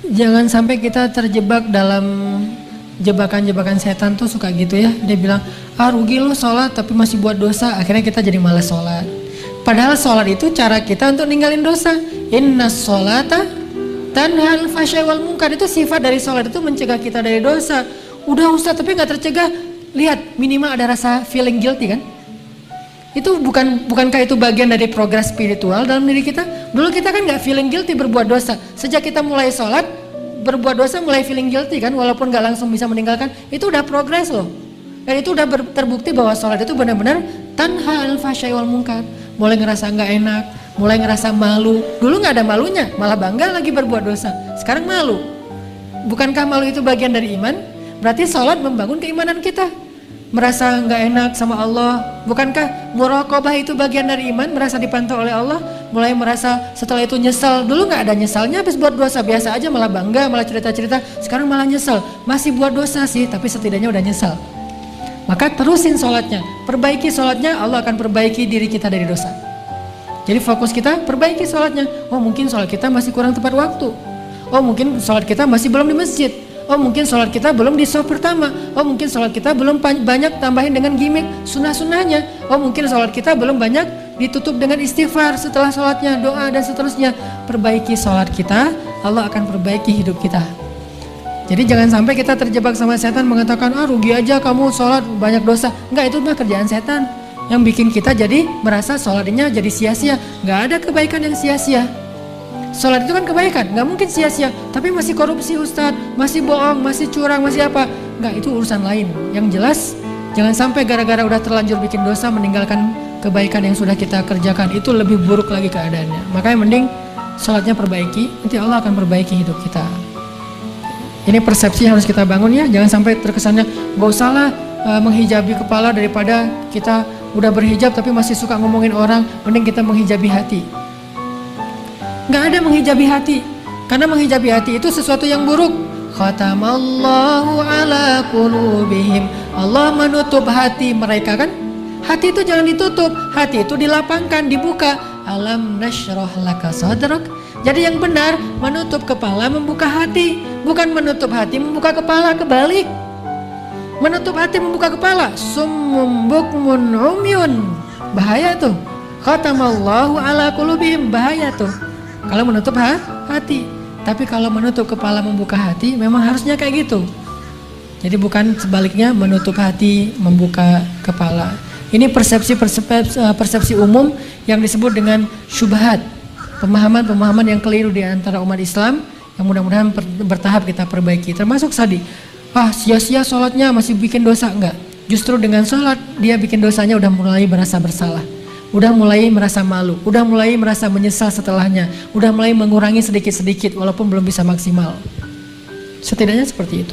Jangan sampai kita terjebak dalam jebakan-jebakan setan tuh suka gitu ya. Dia bilang, rugi lo sholat tapi masih buat dosa. Akhirnya kita jadi malas sholat. Padahal sholat itu cara kita untuk ninggalin dosa. Inna sholata tanhal fahsya'i wal munkar. Itu sifat dari sholat itu mencegah kita dari dosa. Udah Ustaz tapi gak tercegah. Lihat minimal ada rasa feeling guilty kan. Itu bukankah itu bagian dari progres spiritual dalam diri kita? Dulu kita kan gak feeling guilty berbuat dosa. Sejak kita mulai sholat, berbuat dosa mulai feeling guilty kan, walaupun gak langsung bisa meninggalkan. Itu udah progres loh. Dan itu udah terbukti bahwa sholat itu benar-benar tanha al-fahsya'i wal munkar. Mulai ngerasa gak enak, mulai ngerasa malu. Dulu gak ada malunya, malah bangga lagi berbuat dosa. Sekarang malu. Bukankah malu itu bagian dari iman? Berarti sholat membangun keimanan kita. Merasa nggak enak sama Allah. Bukankah muraqabah itu bagian dari iman? Merasa dipantau oleh Allah. Mulai merasa setelah itu nyesal. Dulu nggak ada nyesalnya, habis buat dosa biasa aja, malah bangga, malah cerita-cerita. Sekarang malah nyesel. Masih buat dosa sih, tapi setidaknya udah nyesal. Maka terusin sholatnya, perbaiki sholatnya, Allah akan perbaiki diri kita dari dosa. Jadi fokus kita perbaiki sholatnya. Oh mungkin sholat kita masih kurang tepat waktu. Oh mungkin sholat kita masih belum di masjid. Oh mungkin sholat kita belum di shaf pertama. Oh mungkin sholat kita belum banyak tambahin dengan gimmick sunnah-sunnahnya. Oh mungkin sholat kita belum banyak ditutup dengan istighfar setelah sholatnya, doa dan seterusnya. Perbaiki sholat kita, Allah akan perbaiki hidup kita. Jadi jangan sampai kita terjebak sama setan mengatakan, rugi aja kamu sholat banyak dosa. Enggak, itu mah kerjaan setan yang bikin kita jadi merasa sholatnya jadi sia-sia. Enggak ada kebaikan yang sia-sia. Sholat itu kan kebaikan, nggak mungkin sia-sia. Tapi masih korupsi Ustadz, masih bohong, masih curang, masih apa. Nggak, itu urusan lain. Yang jelas, jangan sampai gara-gara udah terlanjur bikin dosa meninggalkan kebaikan yang sudah kita kerjakan. Itu lebih buruk lagi keadaannya. Makanya mending sholatnya perbaiki, nanti Allah akan perbaiki hidup kita. Ini persepsi yang harus kita bangun ya. Jangan sampai terkesannya, nggak usahlah menghijabi kepala daripada kita udah berhijab tapi masih suka ngomongin orang. Mending kita menghijabi hati. Nggak ada menghijabi hati, karena menghijabi hati itu sesuatu yang buruk. Khatamallahu ala qulubihim. Allah menutup hati mereka kan. Hati itu jangan ditutup, hati itu dilapangkan, dibuka. Alam nashrah laka sadrak. Jadi yang benar menutup kepala, membuka hati. Bukan menutup hati, membuka kepala, kebalik. Menutup hati, membuka kepala. Summum bukmun umyun. Bahaya tuh. Khatamallahu ala qulubihim. Bahaya tuh kalau menutup hati. Tapi kalau menutup kepala, membuka hati, memang harusnya kayak gitu. Jadi bukan sebaliknya, menutup hati, membuka kepala. Ini persepsi umum yang disebut dengan syubhat. Pemahaman-pemahaman yang keliru di antara umat Islam, yang mudah-mudahan bertahap kita perbaiki. Termasuk tadi, sia-sia sholatnya masih bikin dosa. Enggak, justru dengan sholat dia bikin dosanya udah mulai merasa bersalah, udah mulai merasa malu, udah mulai merasa menyesal setelahnya, udah mulai mengurangi sedikit-sedikit walaupun belum bisa maksimal. Setidaknya seperti itu.